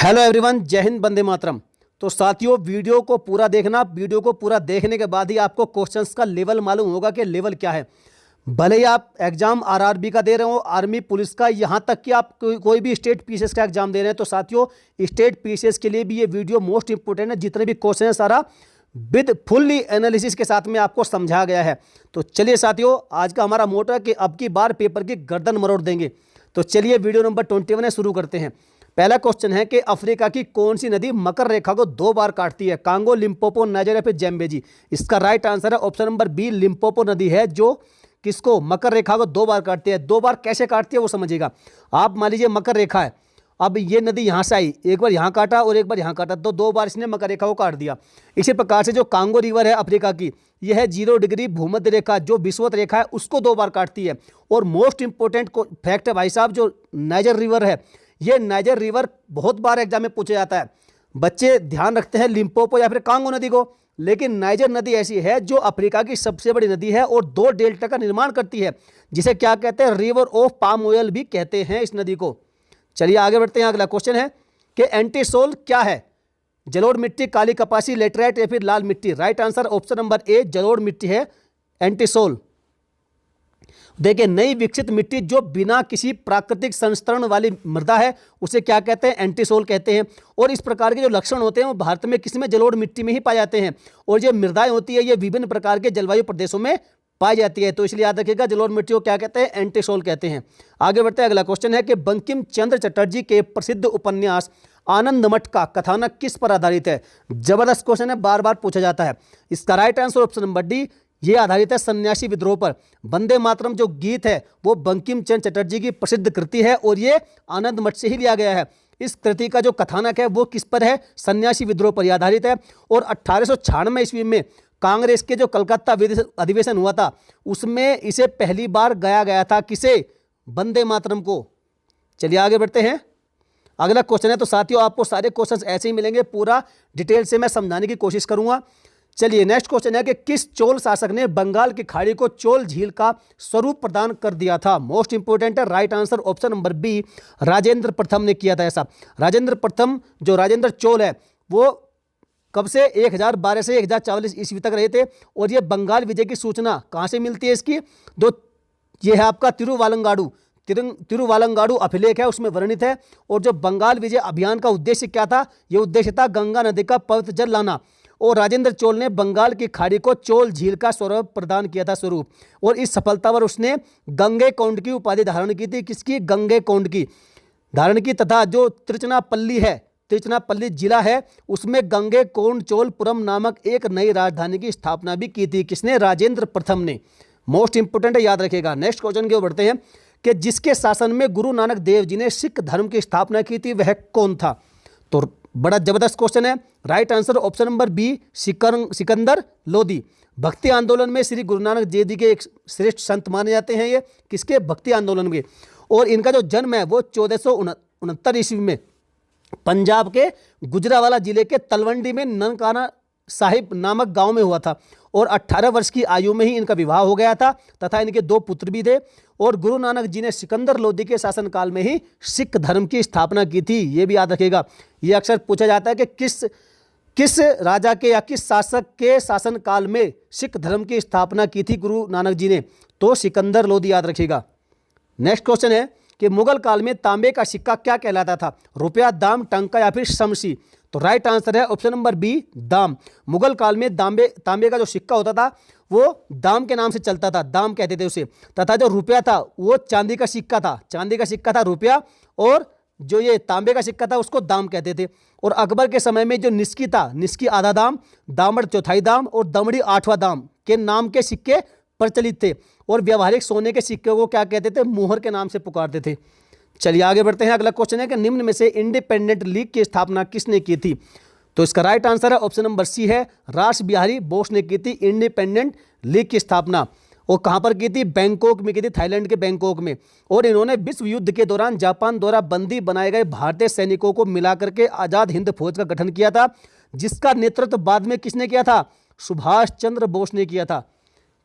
Hello everyone, जय हिंद, वंदे मातरम। तो साथियों, वीडियो को पूरा देखना। वीडियो को पूरा देखने के बाद ही आपको क्वेश्चंस का लेवल मालूम होगा कि लेवल क्या है। भले ही आप एग्जाम आरआरबी का दे रहे हो, आर्मी पुलिस का, यहाँ तक कि आप कोई भी स्टेट पीसीएस का एग्जाम दे रहे हैं, तो साथियों स्टेट पीसीएस के लिए भी ये वीडियो मोस्ट इंपोर्टेंट है। जितने भी क्वेश्चन है सारा विद फुल्ली एनालिसिस के साथ में आपको समझा गया है। तो चलिए साथियों, आज का हमारा मोटो है कि अब की बार पेपर की गर्दन मरोड़ देंगे। तो चलिए वीडियो नंबर 21 है, शुरू करते हैं। पहला क्वेश्चन है कि अफ्रीका की कौन सी नदी मकर रेखा को 2 बार काटती है? कांगो, लिम्पोपो, नाइजर या फिर जैम्बेजी? इसका राइट आंसर है ऑप्शन नंबर बी, लिम्पोपो नदी है जो किसको, मकर रेखा को 2 बार काटती है। 2 बार कैसे काटती है वो समझिएगा। आप मान लीजिए मकर रेखा है, अब ये नदी यहाँ से आई, एक बार यहाँ काटा और एक बार यहाँ काटा, तो 2 बार इसने मकर रेखा को काट दिया। इसी प्रकार से जो कांगो रिवर है अफ्रीका की, यह है 0 डिग्री भूमध्य रेखा, जो विषुवत रेखा है उसको 2 बार काटती है। और मोस्ट इंपोर्टेंट फैक्ट है भाई साहब, जो नाइजर रिवर है, ये नाइजर रिवर बहुत बार एग्जाम में पूछा जाता है। बच्चे ध्यान रखते हैं लिम्पोपो या फिर कांगो नदी को, लेकिन नाइजर नदी ऐसी है जो अफ्रीका की सबसे बड़ी नदी है और 2 डेल्टा का निर्माण करती है, जिसे क्या कहते हैं, रिवर ऑफ पाम ऑयल भी कहते हैं इस नदी को। चलिए आगे बढ़ते हैं। अगला क्वेश्चन है कि एंटीसोल क्या है? जलोढ़ मिट्टी, काली कपासी, लेटराइट या फिर लाल मिट्टी? राइट आंसर ऑप्शन नंबर ए, जलोढ़ मिट्टी है एंटीसोल। देखिए, नई विकसित मिट्टी जो बिना किसी प्राकृतिक संस्तरण वाली मृदा है उसे क्या कहते हैं, एंटीसोल कहते हैं। और इस प्रकार के जो लक्षण होते हैं वो भारत में किसमें, जलोढ़ मिट्टी में ही पाए जाते हैं। और ये मृदाएं होती है ये विभिन्न प्रकार के जलवायु प्रदेशों में पाई जाती है। तो इसलिए याद रखिएगा, जलोढ़ मिट्टी को क्या कहते हैं, एंटीसोल कहते हैं। आगे बढ़ते हैं। अगला क्वेश्चन है कि बंकिम चंद्र चटर्जी के प्रसिद्ध उपन्यास आनंद मठ का कथानक किस पर आधारित है? जबरदस्त क्वेश्चन है, बार बार पूछा जाता है। इसका right answer option number D, ये आधारित है सन्यासी विद्रोह पर। वंदे मातरम जो गीत है वो बंकिम चंद्र चटर्जी की प्रसिद्ध कृति है और ये आनंद मठ से ही लिया गया है। इस कृति का जो कथानक है वो किस पर है, सन्यासी विद्रोह पर आधारित है। और 1896 ईस्वी में कांग्रेस के जो कलकत्ता अधिवेशन हुआ था उसमें इसे पहली बार गाया गया था। किसे? वंदे मातरम को। चलिए आगे बढ़ते हैं। अगला क्वेश्चन है, तो साथियों आपको सारे क्वेश्चंस ऐसे ही मिलेंगे, पूरा डिटेल से मैं समझाने की कोशिश करूंगा। चलिए नेक्स्ट क्वेश्चन है कि किस चोल शासक ने बंगाल की खाड़ी को चोल झील का स्वरूप प्रदान कर दिया था? मोस्ट इंपोर्टेंट है, right answer option number B, Rajendra Pratham ने किया था ऐसा। राजेंद्र प्रथम जो राजेंद्र चोल है वो कब से, 1012 से 1044 ईस्वी तक रहे थे। और ये बंगाल विजय की सूचना कहाँ से मिलती है इसकी? ये है आपका तिरुवालंगाडु अभिलेख है, उसमें वर्णित है। और जो बंगाल विजय अभियान का उद्देश्य क्या था? ये उद्देश्य था गंगा नदी का पवित्र जल लाना। और राजेंद्र चोल ने बंगाल की खाड़ी को चोल झील का स्वरूप प्रदान किया था, स्वरूप। और इस सफलता पर उसने गंगेकोंड की उपाधि धारण की थी। किसकी? गंगेकोंड की धारण की। तथा जो तिरुचनापल्ली है, तिरुचनापल्ली जिला है, उसमें गंगेकोंड चोलपुरम नामक एक नई राजधानी की स्थापना भी की थी। किसने? राजेंद्र प्रथम ने। मोस्ट इंपोर्टेंट है, याद रखिएगा। नेक्स्ट क्वेश्चन की ओर बढ़ते हैं कि जिसके शासन में गुरु नानक देव जी ने सिख धर्म की स्थापना की थी वह कौन था? तो बड़ा जबरदस्त क्वेश्चन है, right answer option number B, Sikandar Lodi. भक्ति आंदोलन में श्री गुरु नानक देव जी के एक श्रेष्ठ संत माने जाते हैं ये। किसके? भक्ति आंदोलन के। और इनका जो जन्म है वो 1469 ईस्वी में पंजाब के गुजरावाला जिले के तलवंडी में ननकाना साहिब नामक गांव में हुआ था। और 18 वर्ष की आयु में ही इनका विवाह हो गया था तथा इनके 2 पुत्र भी थे। और गुरु नानक जी ने सिकंदर लोदी के शासनकाल में ही सिख धर्म की स्थापना की थी। ये भी याद रखिएगा, ये अक्सर पूछा जाता है कि किस राजा के या किस शासक के शासनकाल में सिख धर्म की स्थापना की थी गुरु नानक जी ने? तो सिकंदर लोदी, याद रखिएगा। नेक्स्ट क्वेश्चन है कि मुगल काल में तांबे का सिक्का क्या कहलाता था? रुपया, दाम, टंका या फिर शमशी? तो राइट आंसर है ऑप्शन नंबर बी, दाम। मुगल काल में तांबे का जो सिक्का होता था वो दाम के नाम से चलता था, दाम कहते थे उसे। तथा जो रुपया था वो चांदी का सिक्का था रुपया। और जो ये तांबे का सिक्का था उसको दाम कहते थे। और अकबर के समय में जो निस्की था, निस्की आधा दाम, दामड़ चौथाई दाम और दमड़ी 8वां दाम के नाम के सिक्के प्रचलित थे। और व्यवहारिक सोने के सिक्के को क्या कहते थे? मुहर के नाम से पुकारते थे। चलिए आगे बढ़ते हैं। अगला क्वेश्चन है कि निम्न में से इंडिपेंडेंट लीग की स्थापना किसने की थी? तो इसका राइट आंसर है ऑप्शन नंबर सी है, रास बिहारी बोस ने की थी इंडिपेंडेंट लीग की स्थापना। और कहाँ पर की थी? बैंकॉक में की थी, थाईलैंड के बैंकॉक में। और इन्होंने विश्व युद्ध के दौरान जापान द्वारा बंदी बनाए गए भारतीय सैनिकों को मिलाकर के आज़ाद हिंद फौज का गठन किया था, जिसका नेतृत्व बाद में किसने किया था? सुभाष चंद्र बोस ने किया था।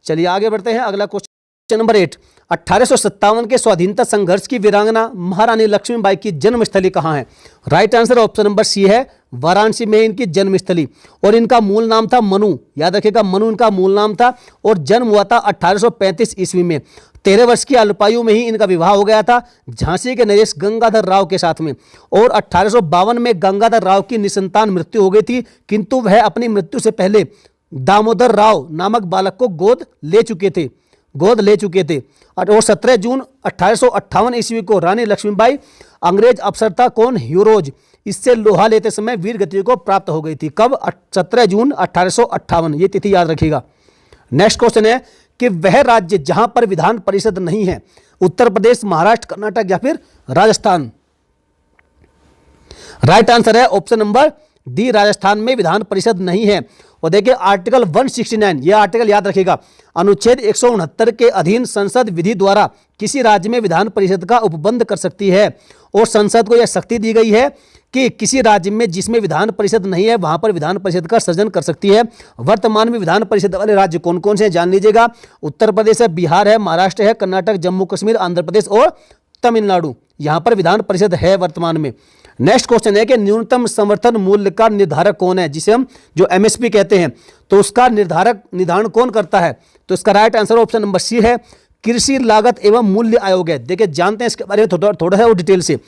चलिए आगे बढ़ते हैं। अगला क्वेश्चन नंबर 8, 1857 के स्वाधीनता संघर्ष की वीरांगना महारानी लक्ष्मीबाई की जन्मस्थली कहाँ है? Right answer option number C है, वाराणसी में इनकी जन्मस्थली। और इनका मूल नाम था मनु, याद रखिएगा, मनु इनका मूल नाम था। और जन्म हुआ था 1835 ईस्वी में। 13 वर्ष की अल्पायु में ही इनका विवाह हो गया था झांसी के नरेश गंगाधर राव के साथ में। और 1852 में गंगाधर राव की निसंतान मृत्यु हो गई थी, किंतु वह अपनी मृत्यु से पहले दामोदर राव नामक बालक को गोद ले चुके थे। और 17 जून 1858 ईस्वी को रानी लक्ष्मीबाई, अंग्रेज अफसर था कौन? ह्यूरोज, इससे लोहा लेते समय वीर गति को प्राप्त हो गई थी। कब? 17 जून 1858, ये तिथि याद रखिएगा। नेक्स्ट क्वेश्चन है कि वह राज्य जहां पर विधान परिषद नहीं है, उत्तर प्रदेश, महाराष्ट्र, कर्नाटक या फिर राजस्थान? राइट आंसर है ऑप्शन नंबर डी, राजस्थान में विधान परिषद नहीं है। और देखिए आर्टिकल 169, यह आर्टिकल याद रखिएगा, अनुच्छेद 169 के अधीन संसद विधि द्वारा किसी राज्य में विधान परिषद का उपबंध कर सकती है। और संसद को यह शक्ति दी गई है कि किसी राज्य में जिसमें विधान परिषद नहीं है वहां पर विधान परिषद का सृजन कर सकती है। वर्तमान में विधान परिषद वाले राज्य कौन कौन से हैं जान लीजिएगा। उत्तर प्रदेश है, बिहार है, महाराष्ट्र है, कर्नाटक, जम्मू कश्मीर, आंध्र प्रदेश और तमिलनाडु, यहां पर विधान परिषद है वर्तमान में। नेक्स्ट क्वेश्चन है कि न्यूनतम समर्थन मूल्य का निर्धारक कौन है, जिसे हम जो एमएसपी कहते हैं, तो उसका निर्धारण कौन करता है? तो इसका right answer option number C है, कृषि लागत एवं मूल्य आयोग है। देखिए जानते हैं इसके बारे में थोड़ा सा डिटेल से।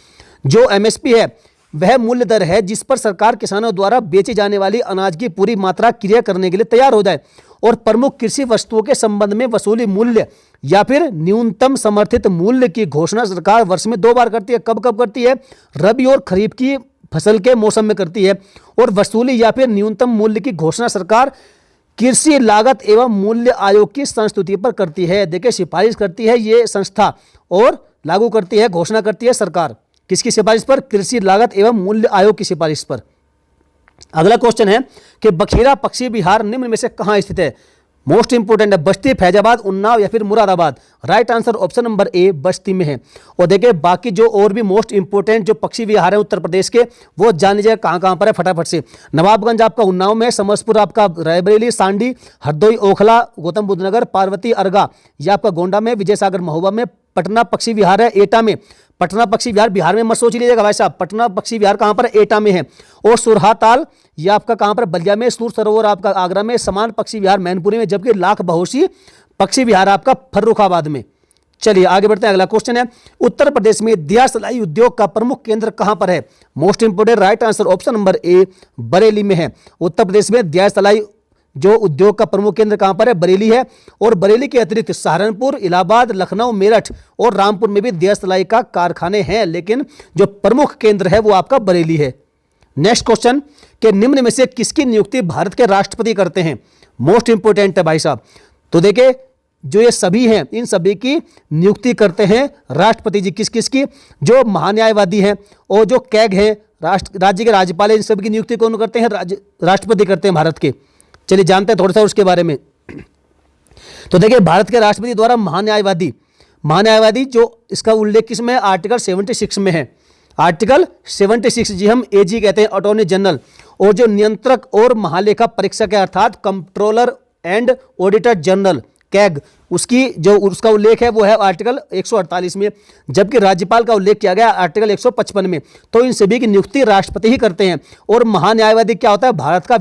जो एमएसपी है वह मूल्य दर है जिस पर सरकार किसानों द्वारा बेची जाने वाली अनाज की पूरी मात्रा क्रय करने के लिए तैयार हो जाए। और प्रमुख कृषि वस्तुओं के संबंध में वसूली मूल्य या फिर न्यूनतम समर्थित मूल्य की घोषणा सरकार वर्ष में 2 बार करती है। कब कब करती है? रबी और खरीफ की फसल के मौसम में करती है। और वसूली या फिर न्यूनतम मूल्य की घोषणा सरकार कृषि लागत एवं मूल्य आयोग की संस्तुति पर करती है। देखिए सिफारिश करती है ये संस्था और लागू करती है, घोषणा करती है सरकार। किसकी सिफारिश पर? कृषि लागत एवं मूल्य आयोग की सिफारिश पर। अगला क्वेश्चन है कि बखीरा पक्षी विहार निम्न में से कहां स्थित है? मोस्ट इंपोर्टेंट है, बस्ती, फैजाबाद, उन्नाव या फिर Moradabad? Right answer option number ए, बस्ती में है। और देखिए बाकी जो और भी मोस्ट इंपोर्टेंट जो पक्षी विहार है उत्तर प्रदेश के, वो जान लीजिए कहां कहां पर है फटाफट से। नवाबगंज आपका उन्नाव में, समस्तपुर आपका रायबरेली, सांडी, हरदोई, ओखला, गौतम बुद्ध नगर, पार्वती, अर्गा ये आपका गोंडा में, विजय सागर महोबा में। पटना पक्षी विहार है एटा में। पटना पक्षी विहार बिहार में मत सोच लीजिएगा भाई साहब, पटना पक्षी विहार कहां पर? एटा में है। और सुरहाताल ये आपका कहां पर? बलिया में। सूर सरोवर आपका आगरा में। समान पक्षी विहार मैनपुरी में, जबकि लाख बहोशी पक्षी विहार आपका फर्रुखाबाद में। चलिए आगे बढ़ते हैं। अगला क्वेश्चन है, उत्तर प्रदेश में दिया सलाई उद्योग का प्रमुख केंद्र कहां पर है? Most important, right answer option number ए, बरेली में है। उत्तर प्रदेश में दिया सलाई जो उद्योग का प्रमुख केंद्र कहां पर है? बरेली है। और बरेली के अतिरिक्त सहारनपुर, इलाहाबाद, लखनऊ, मेरठ और रामपुर में भी दिया सलाई का कारखाने हैं, लेकिन जो प्रमुख केंद्र है वो आपका बरेली है। नेक्स्ट क्वेश्चन कि निम्न में से किसकी नियुक्ति भारत के राष्ट्रपति करते हैं? मोस्ट इंपोर्टेंट है भाई साहब। तो देखिए जो ये सभी हैं इन सभी की नियुक्ति करते हैं राष्ट्रपति जी। किस किस की? जो महान्यायवादी हैं और जो कैग हैं, राज्य के राज्यपाल, इन सभी की नियुक्ति कौन करते हैं? राष्ट्रपति करते हैं भारत के। चलिए जानते हैं थोड़ा सा उसके बारे में। तो देखिए भारत के राष्ट्रपति द्वारा महान्यायवादी जो इसका उल्लेख किसमें है? आर्टिकल 76 में है। आर्टिकल 76 जी हम एजी कहते हैं, अटॉर्नी जनरल। और जो नियंत्रक और महालेखा परीक्षक है अर्थात controller and auditor general CAG, उसका उल्लेख है वो है आर्टिकल 148 में। जबकि राज्यपाल का उल्लेख किया गया आर्टिकल 155 में। तो इन सभी की नियुक्ति राष्ट्रपति ही करते हैं। और महान्यायवादी क्या होता है? भारत का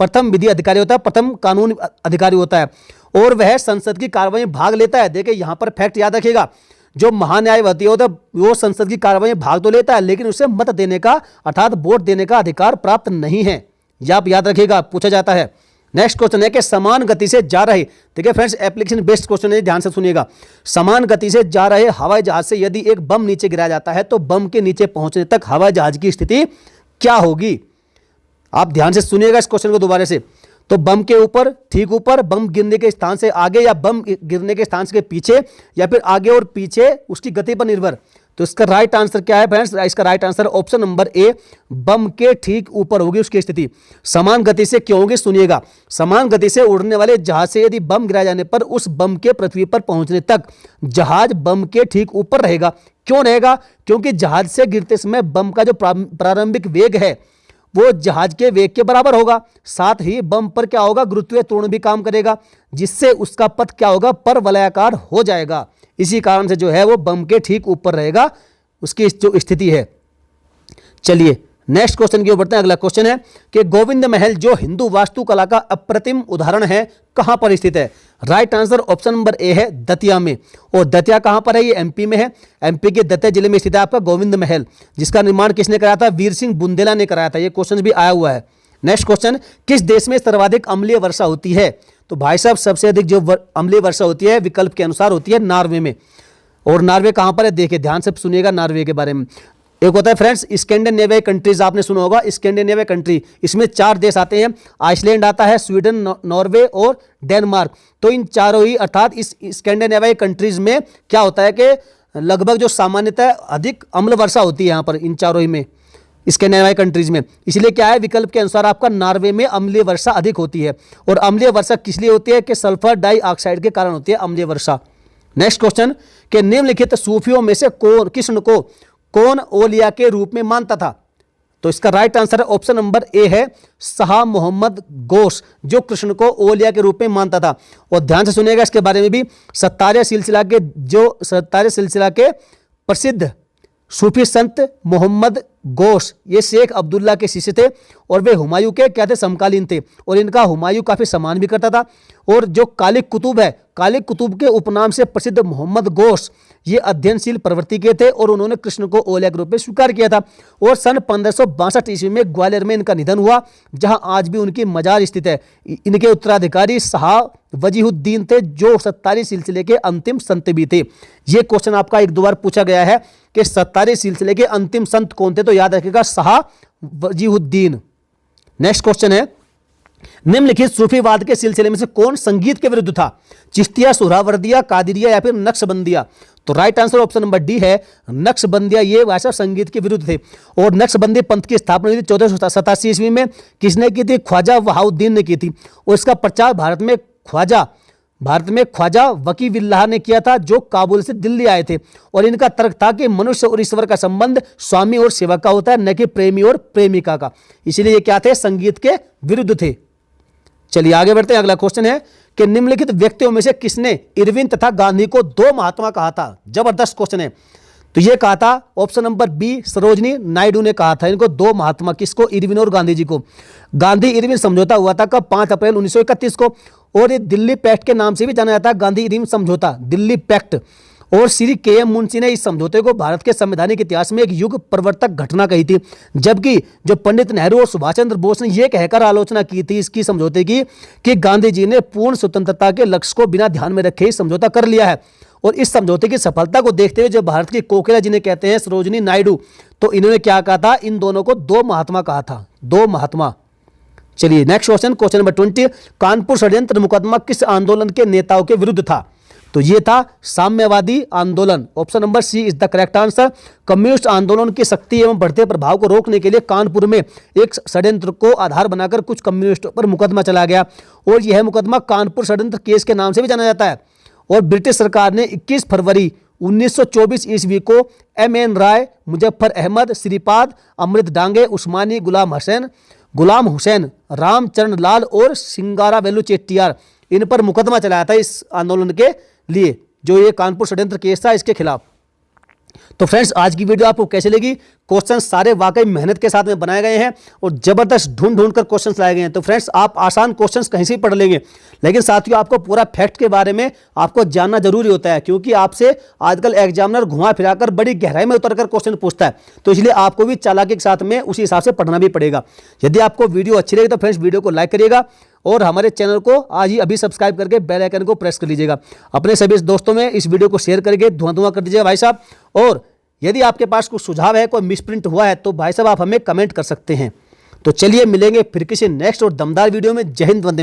प्रथम विधि अधिकारी होता है, प्रथम कानून अधिकारी होता है। और वह संसद की कार्रवाई में भाग लेता है। देखिए यहां पर फैक्ट याद रखिएगा, जो महान्यायवादी होता है वो संसद की कार्रवाई में भाग तो लेता है, लेकिन उसे मत देने का अर्थात वोट देने का अधिकार प्राप्त नहीं है। यह आप याद रखिएगा, पूछा जाता है। नेक्स्ट क्वेश्चन है कि समान गति से जा रहे, देखिए फ्रेंड्स एप्लीकेशन बेस्ड क्वेश्चन है, ध्यान से सुनिएगा। समान गति से जा रहे हवाई जहाज से यदि एक बम नीचे गिराया जाता है तो बम के नीचे पहुंचने तक हवाई जहाज की स्थिति क्या होगी? आप ध्यान से सुनिएगा इस क्वेश्चन को दोबारा से। तो बम के ऊपर, ठीक ऊपर, बम गिरने के स्थान से आगे या बम गिरने के स्थान से पीछे या फिर आगे और पीछे, उसकी गति पर निर्भर। तो इसका राइट आंसर क्या है फ्रेंड्स? इसका right answer option number A, बम के ठीक ऊपर होगी उसकी स्थिति। समान गति से क्यों होगी? सुनिएगा। समान गति से उड़ने वाले जहाज से यदि बम गिराए जाने पर उस बम के पृथ्वी पर पहुंचने तक जहाज बम के ठीक ऊपर रहेगा। क्यों रहेगा? क्योंकि जहाज से गिरते समय बम का जो प्रारंभिक वेग है वो जहाज के वेग के बराबर होगा। साथ ही बम पर क्या होगा? गुरुत्वीय त्वरण भी काम करेगा, जिससे उसका पथ क्या होगा? परवलयाकार हो जाएगा। इसी कारण से जो है वो बम के ठीक ऊपर रहेगा उसकी जो स्थिति है। चलिए नेक्स्ट क्वेश्चन की ओर बढ़ते हैं। अगला क्वेश्चन है कि गोविंद महल जो हिंदू वास्तुकला का अप्रतिम उदाहरण है कहां पर स्थित है? राइट आंसर ऑप्शन नंबर ए है दतिया में। और दतिया कहां पर है? ये एमपी में है। एमपी के दतिया जिले में स्थित है आपका गोविंद महल, जिसका निर्माण किसने कराया था? वीर सिंह बुंदेला ने कराया था। ये क्वेश्चन भी आया हुआ है। नेक्स्ट क्वेश्चन, किस देश में सर्वाधिक अम्लीय वर्षा होती है? तो भाई साहब सबसे अधिक जो अम्लीय वर्षा होती है विकल्प के अनुसार होती है नॉर्वे में। और नॉर्वे कहां पर है? देखिए ध्यान से सुनिएगा नॉर्वे के बारे में। एक होता है फ्रेंड्स स्कैंडिनेवियन कंट्रीज, आपने सुना होगा स्कैंडिनेवियन कंट्री, इसमें 4 देश आते हैं। आइसलैंड आता है, स्वीडन, नॉर्वे और डेनमार्क। तो इन चारों ही अर्थात इस स्कैंडिनेवियन कंट्रीज में क्या होता है कि लगभग जो सामान्यतः अधिक अम्ल वर्षा होती है यहाँ पर इन चारों ही में स्कैंडिनेवियन कंट्रीज में। इसलिए क्या है विकल्प के अनुसार आपका नॉर्वे में अम्लीय वर्षा अधिक होती है। और अम्लीय वर्षा किस लिए होती है? कि सल्फर डाइऑक्साइड के कारण होती है अम्लीय वर्षा। नेक्स्ट क्वेश्चन कि निम्नलिखित सूफियों में से कृष्ण को कौन ओलिया के रूप में मानता था? तो इसका राइट आंसर है ऑप्शन नंबर ए है शाह मोहम्मद गोश, जो कृष्ण को ओलिया के रूप में मानता था। और ध्यान से सुनिएगा इसके बारे में भी, सत्तारिया सिलसिला के प्रसिद्ध सूफी संत मोहम्मद गोश ये शेख अब्दुल्ला के शिष्य थे और वे हुमायूं के क्या थे? समकालीन थे। और इनका हुमायूं काफी सम्मान भी करता था। और जो कालिक कुतुब है, कालिक कुतुब के उपनाम से प्रसिद्ध मोहम्मद गोश ये अध्ययनशील प्रवृत्ति के थे और उन्होंने कृष्ण को ओलिया के रूप में स्वीकार किया था। और सन 1562 ईस्वी में ग्वालियर में इनका निधन हुआ, जहां आज भी उनकी मजार स्थित है। इनके उत्तराधिकारी शाह वजीहुद्दीन थे, जो 77 सिलसिले के अंतिम संत भी थे। ये क्वेश्चन आपका 1-2 बार पूछा गया है कि 77 सिलसिले के अंतिम संत कौन थे? तो याद रखिएगा शाह वजीहुद्दीन। नेक्स्ट क्वेश्चन है निम्नलिखित सूफीवाद के सिलसिले में से कौन संगीत के विरुद्ध था? चिश्तिया, सुहरावर्दिया, कादिरिया या फिर नक्शबंदिया? तो right answer option number D है नक्शबंदिया। ये भाषा संगीत के विरुद्ध थे। और नक्शबंदी पंथ की स्थापना हुई थी 1487 ईस्वी में। किसने की थी? ख्वाजा वहाउद्दीन ने की थी। और इसका प्रचार भारत में ख्वाजा वकीबिल्लाह ने किया था, जो काबुल से दिल्ली आए थे। और इनका तर्क था कि मनुष्य और ईश्वर का संबंध स्वामी और सेवक का होता है, न कि प्रेमी और प्रेमिका का। इसलिए ये क्या थे? संगीत के विरुद्ध थे। चलिए आगे बढ़ते हैं। अगला क्वेश्चन है कि निम्नलिखित व्यक्तियों में से किसने इरविन तथा गांधी को 2 महात्मा कहा था? जबरदस्त क्वेश्चन है। तो ये कहा था option number B Sarojini Naidu ने कहा था इनको 2 महात्मा। किसको? इरविन और गांधी जी को। गांधी इरविन समझौता हुआ था कब? 5 अप्रैल 1931 को। और ये दिल्ली पैक्ट के नाम से भी जाना जाता है, गांधी इरविन समझौता, दिल्ली पैक्ट। और श्री के.एम. मुंशी ने इस समझौते को भारत के संवैधानिक इतिहास में एक युग परिवर्तक घटना कही थी। जबकि जो पंडित नेहरू और सुभाष चंद्र बोस ने यह कहकर आलोचना की थी इसकी समझौते की कि गांधी जी ने पूर्ण स्वतंत्रता के लक्ष्य को बिना ध्यान में रखे ही समझौता कर लिया है। और इस समझौते की सफलता को देखते हुए जो भारत की कोकिला जिन्हें कहते हैं सरोजनी नायडू, तो इन्होंने क्या कहा था? इन दोनों को 2 महात्मा कहा था, 2 महात्मा। चलिए नेक्स्ट क्वेश्चन नंबर 20, कानपुर षड्यंत्र मुकदमा किस आंदोलन के नेताओं के विरुद्ध था? तो ये था साम्यवादी आंदोलन। Option number C is the correct answer. Communist आंदोलन की शक्ति एवं बढ़ते प्रभाव को रोकने के लिए कानपुर में एक षड्यंत्र को आधार बनाकर कुछ कम्युनिस्टों पर मुकदमा चला गया। और यह मुकदमा कानपुर षड्यंत्र केस के नाम से भी जाना जाता है। और ब्रिटिश सरकार ने 21 फरवरी 1924 ईस्वी को M.N. राय, मुजफ्फर अहमद, श्रीपाद, अमृत डांगे, उस्मानी, गुलाम हुसैन, रामचरण लाल और सिंगारावेलु चेट्टियार, इन पर मुकदमा चलाया था इस आंदोलन के लिए, जो ये कानपुर षड्यंत्र केस था इसके खिलाफ। तो फ्रेंड्स आज की वीडियो आपको कैसे लगी? क्वेश्चन सारे वाकई मेहनत के साथ में बनाए गए हैं और जबरदस्त ढूंढ कर क्वेश्चंस लाए गए हैं। तो फ्रेंड्स आप आसान क्वेश्चंस कहीं से पढ़ लेंगे, लेकिन साथियों आपको पूरा फैक्ट के बारे में आपको जानना जरूरी होता है, क्योंकि आपसे आजकल एग्जामिनर घुमा फिराकर बड़ी गहराई में उतरकर क्वेश्चन पूछता है। तो इसलिए आपको भी चालाकी के साथ में उसी हिसाब से पढ़ना भी पड़ेगा। यदि आपको वीडियो अच्छी लगी तो फ्रेंड्स वीडियो को लाइक करिएगा और हमारे चैनल को आज ही अभी सब्सक्राइब करके बेल आइकन को प्रेस कर लीजिएगा। अपने सभी दोस्तों में इस वीडियो को शेयर करके धुआं कर दीजिएगा भाई साहब। और यदि आपके पास कुछ सुझाव है, कोई मिसप्रिंट हुआ है, तो भाई साहब आप हमें कमेंट कर सकते हैं। तो चलिए मिलेंगे फिर किसी नेक्स्ट और दमदार वीडियो में। जय हिंद, वंदे